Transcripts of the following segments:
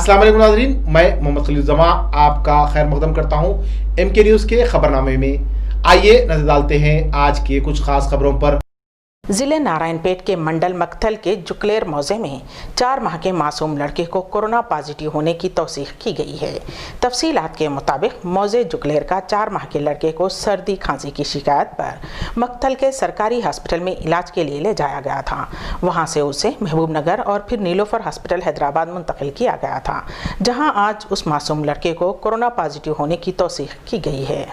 अस्सलाम वालेकुम नाज़रीन, मैं मोहम्मद खलील जमा आपका खैर मकदम करता हूँ MK न्यूज़ के खबरनामे में। आइए नजर डालते हैं आज के कुछ खास खबरों पर। जिले नारायणपेट के मंडल मक्थल के जुकलेर मौजे में 4 माह के मासूम लड़के को कोरोना पॉजिटिव होने की तौसीक की गई है। तफसीलात के मुताबिक मौजे जुकलेर का 4 माह के लड़के को सर्दी खांसी की शिकायत पर मक्थल के सरकारी हॉस्पिटल में इलाज के लिए ले जाया गया था। वहां से उसे महबूब नगर और फिर नीलोफर हॉस्पिटल हैदराबाद मुंतकिल किया गया था, जहाँ आज उस मासूम लड़के को कोरोना पॉजिटिव होने की तौसीक की गई है।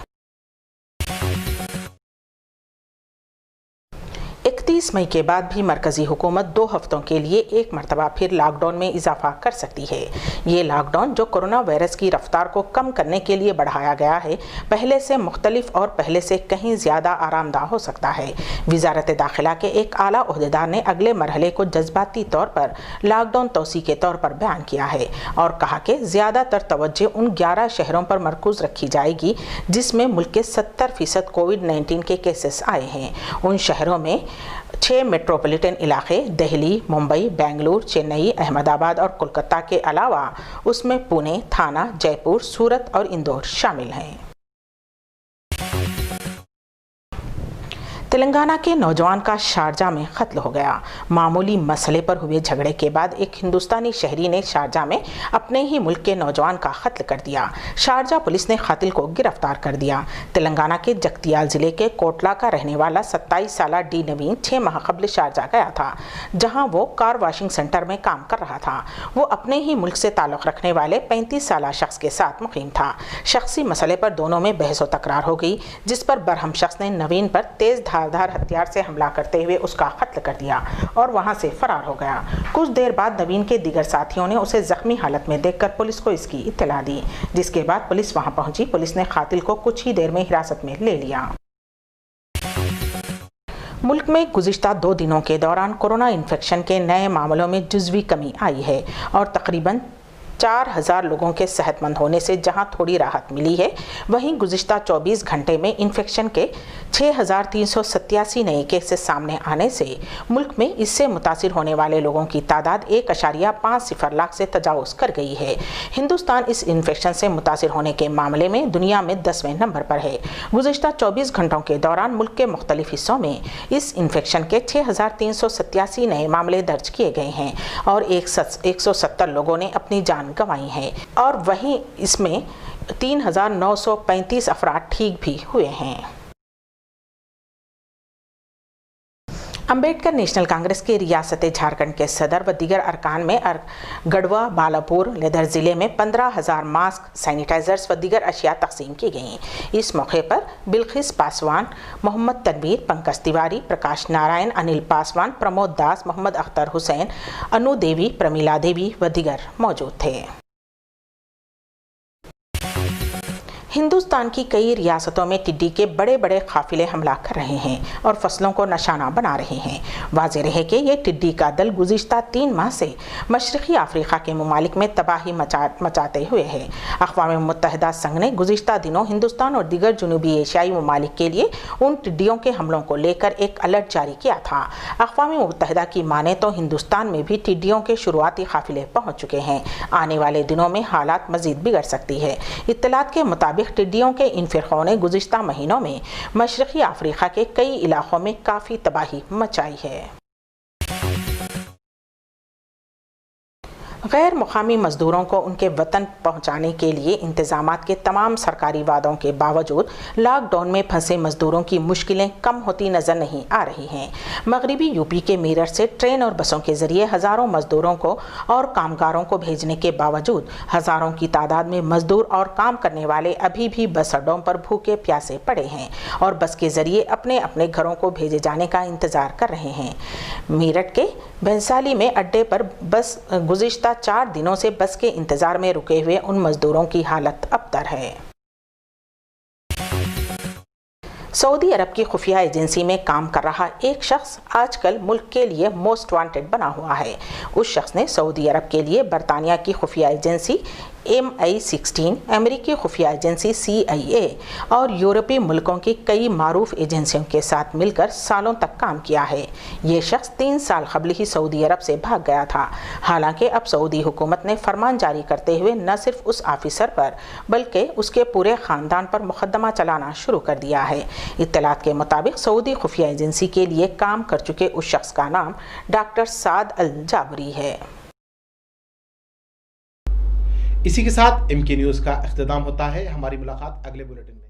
31 मई के बाद भी मरकजी हुकूमत 2 हफ्तों के लिए एक मरतबा फिर लॉकडाउन में इजाफा कर सकती है। ये लॉकडाउन जो कोरोना वायरस की रफ्तार को कम करने के लिए बढ़ाया गया है, पहले से मुख्तलिफ और पहले से कहीं ज़्यादा आरामदा हो सकता है। वजारत दाखिला के एक आला ओहदेदार ने अगले मरहले को जज्बाती तौर पर लॉकडाउन तोसी के तौर पर बयान किया है और कहा कि ज़्यादातर तवज्जो उन 11 शहरों पर मरकूज़ रखी जाएगी जिसमें मुल्क के 70% कोविड-19 के केसेस आए हैं। उन शहरों में 6 मेट्रोपॉलिटन इलाके दिल्ली, मुंबई, बेंगलुरु, चेन्नई, अहमदाबाद और कोलकाता के अलावा उसमें पुणे, थाना, जयपुर, सूरत और इंदौर शामिल हैं। तेलंगाना के नौजवान का शारजा में कत्ल हो गया। मामूली मसले पर हुए झगड़े के बाद एक हिंदुस्तानी शहरी ने शारजा में अपने ही मुल्क के नौजवान का कत्ल कर दिया। शारजा पुलिस ने कातिल को गिरफ्तार कर दिया। तेलंगाना के जगतियाल जिले के कोटला का रहने वाला 27 साला डी नवीन 6 माह कबल शारजा गया था, जहां वो कार वॉशिंग सेंटर में काम कर रहा था। वो अपने ही मुल्क से ताल्लुक़ रखने वाले 35 साला शख्स के साथ मुकीम था। शख्सी मसले पर दोनों में बहस व तकरार हो गई, जिस पर बरहम शख्स ने नवीन पर तेज धारदार हथियार से हमला करते हुए उसका कत्ल कर दिया और वहां से फरार हो गया। कुछ देर बाद नवीन के दीगर साथियों ने उसे जख्मी हालत में देखकर पुलिस को इसकी इत्तला दी, जिसके बाद पुलिस वहां पहुंची। पुलिस ने कातिल को कुछ ही देर में हिरासत में ले लिया। मुल्क में गुज़िश्ता 2 दिनों के दौरान कोरोना इन्फेक्शन के नए मामलों में जुज़वी कमी आई है और तकरीबन 4000 लोगों के सेहतमंद होने से जहां थोड़ी राहत मिली है, वहीं गुज़िश्ता 24 घंटे में इन्फेक्शन के 6387 नए केसेस सामने आने से मुल्क में इससे मुतासिर होने वाले लोगों की तादाद 1.50 लाख से तजावुज़ कर गई है। हिंदुस्तान इस इन्फेक्शन से मुतासिर होने के मामले में दुनिया में 10वें नंबर पर है। गुज़िश्ता 24 घंटों के दौरान मुल्क के मुख्तलिफ हिस्सों में इस इन्फेक्शन के 6387 नए मामले दर्ज किए गए हैं और 170 लोगों ने अपनी जान गंवाई है और वहीं इसमें 3935 अफराद ठीक भी हुए हैं। अम्बेडकर नेशनल कांग्रेस के रियासत झारखंड के सदर व दीगर अरकान में गढ़वा, बालापुर, लेदर ज़िले में 15,000 मास्क, सैनिटाइजर्स व दीगर अशिया तकसीम की गईं। इस मौके पर बिल्किस पासवान, मोहम्मद तनवीर, पंकज तिवारी, प्रकाश नारायण, अनिल पासवान, प्रमोद दास, मोहम्मद अख्तर हुसैन, अनु देवी, प्रमीला देवी व दीगर मौजूद थे। हिंदुस्तान की कई रियासतों में टिड्डी के बड़े बड़े काफिले हमला कर रहे हैं और फसलों को निशाना बना रहे हैं। वाज़ेह रहे कि ये टिड्डी का दल गुज़िश्ता 3 माह से मशरक़ी अफ्रीका के ममालिक में तबाही मचाते हुए है। अक़वाम मुत्तहिदा संघ ने गुज़िश्ता दिनों हिंदुस्तान और दीगर जनूबी एशियाई ममालिक के लिए उन टिड्डियों के हमलों को लेकर एक अलर्ट जारी किया था। अक़वाम मुत्तहिदा की माने तो हिंदुस्तान में भी टिड्डियों के शुरुआती काफिले पहुँच चुके हैं। आने वाले दिनों में हालात मज़ीद बिगड़ सकती है। इत्तलात के मुताबिक टिड्डियों के इन फिरकों ने गुज़िश्ता महीनों में मशरक़ी अफ्रीका के कई इलाकों में काफ़ी तबाही मचाई है। गैर मुकामी मजदूरों को उनके वतन पहुंचाने के लिए इंतजामात के तमाम सरकारी वादों के बावजूद लॉकडाउन में फंसे मजदूरों की मुश्किलें कम होती नजर नहीं आ रही हैं। मगरिबी यूपी के मेरठ से ट्रेन और बसों के जरिए हज़ारों मजदूरों को और कामगारों को भेजने के बावजूद हज़ारों की तादाद में मजदूर और काम करने वाले अभी भी बस अड्डों पर भूखे प्यासे पड़े हैं और बस के जरिए अपने अपने घरों को भेजे जाने का इंतज़ार कर रहे हैं। मेरठ के भंसाली में अड्डे पर बस गुज़िश्ता 4 दिनों से बस के इंतजार में रुके हुए उन मजदूरों की हालत अबतर है। सऊदी अरब की खुफिया एजेंसी में काम कर रहा एक शख्स आजकल मुल्क के लिए मोस्ट वांटेड बना हुआ है। उस शख्स ने सऊदी अरब के लिए बरतानिया की खुफिया एजेंसी MI16 अमेरिकी खुफिया एजेंसी CIA और यूरोपीय मुल्कों की कई मारूफ एजेंसियों के साथ मिलकर सालों तक काम किया है। ये शख्स 3 साल कबल ही सऊदी अरब से भाग गया था। हालांकि अब सऊदी हुकूमत ने फरमान जारी करते हुए न सिर्फ उस ऑफिसर पर बल्कि उसके पूरे ख़ानदान पर मुकदमा चलाना शुरू कर दिया है। इत्तलात के मुताबिक सऊदी खुफिया एजेंसी के लिए काम कर चुके उस शख्स का नाम डॉक्टर साद अल जाबरी है। इसी के साथ MK न्यूज़ का इख्तिताम होता है। हमारी मुलाकात अगले बुलेटिन में।